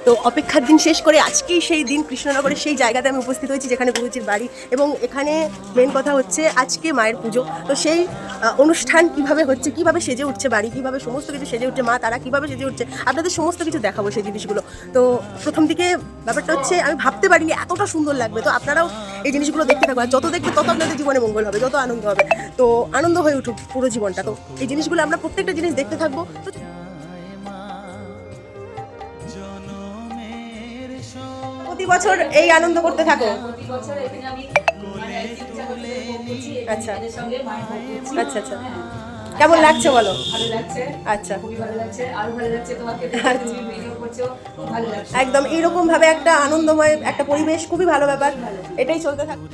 তো অপেক্ষার দিন শেষ করে আজকেই সেই দিন কৃষ্ণনগরের সেই জায়গাতে আমি উপস্থিত হয়েছি যেখানে গুরুজির বাড়ি, এবং এখানে মেন কথা হচ্ছে আজকে মায়ের পুজো। তো সেই অনুষ্ঠান কিভাবে হচ্ছে, কিভাবে সেজে উঠছে বাড়ি, কিভাবে সমস্ত কিছু সেজে উঠছে, মা তারা কিভাবে সেজে উঠছে, আপনাদের সমস্ত কিছু দেখাবো সেই জিনিসগুলো। তো প্রথম দিকে ব্যাপারটা হচ্ছে আমি ভাবতে পারিনি এতটা সুন্দর লাগবে। তো আপনারাও এই জিনিসগুলো দেখতে থাকবেন, আর যত দেখবে তত আপনাদের জীবনে মঙ্গল হবে, যত আনন্দ হবে। তো আনন্দ হয়ে উঠুক পুরো জীবনটা। তো এই জিনিসগুলো আমরা প্রত্যেকটা জিনিস দেখতে থাকবো। তো প্রতি বছর এই আনন্দ করতে থাকো। আচ্ছা আচ্ছা আচ্ছা, কেমন লাগছে বলো? আচ্ছা, একদম এইরকম ভাবে একটা আনন্দময় একটা পরিবেশ, খুবই ভালো ব্যাপার, এটাই চলতে থাকে।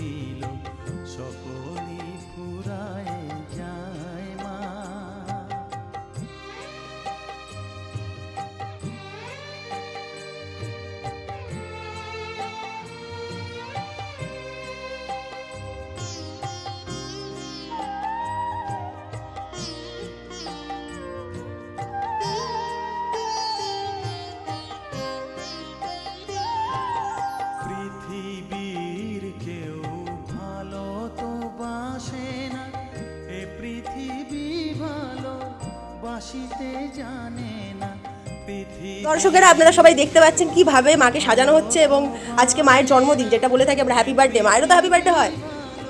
দর্শকেরা আপনারা সবাই দেখতে পাচ্ছেন কিভাবে মাকে সাজানো হচ্ছে, এবং আজকে মায়ের জন্মদিন, যেটা বলে থাকি আমরা হ্যাপি বার্থডে, মায়েরও তো হ্যাপি বার্থডে হয়।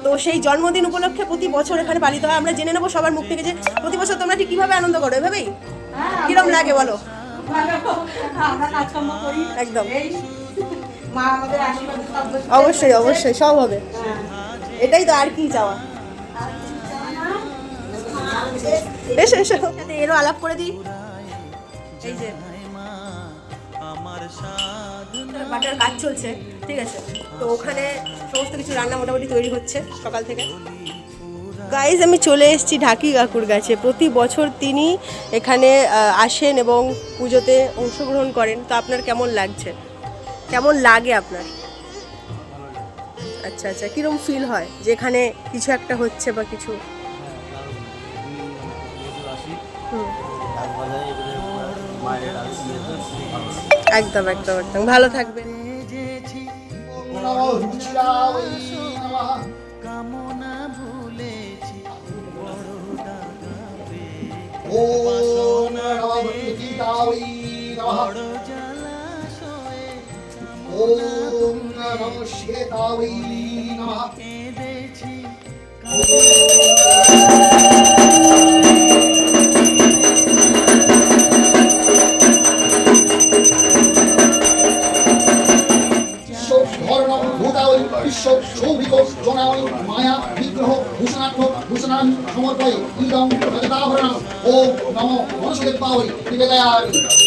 তো সেই জন্মদিন উপলক্ষে প্রতি বছর এখানে পালিত হয়। আমরা জেনে নেবো সবার মুখ থেকে যে প্রতি বছর তোমরা ঠিক কিভাবে আনন্দ করো, এভাবেই কিরম লাগে বলো? একদম, অবশ্যই অবশ্যই সব হবে, এটাই তো, আর কি চাওয়া। এসো এসো, এরও আলাপ করে দিই। এই যে বাটার কাজ চলছে, ঠিক আছে, তো ওখানে সমস্ত কিছু রান্না মোটামুটি তৈরি হচ্ছে সকাল থেকে। গাইজ, আমি চলে এসেছি ঢাকি কাকুর কাছে। প্রতি বছর তিনি এখানে আসেন এবং পুজোতে অংশগ্রহণ করেন। তো আপনার কেমন লাগছে, কেমন লাগে আপনার? আচ্ছা আচ্ছা, কীরকম ফিল হয় যে এখানে কিছু একটা হচ্ছে বা কিছু? একদম একদম একদম, ভালো থাকবেন। মায়া বিগ্রহ ভূষণার্থ ভূষণান সমর্পয় ইদং জগদাভরণম ওম নমো মনসুদেবায় নিবেদয়ামি।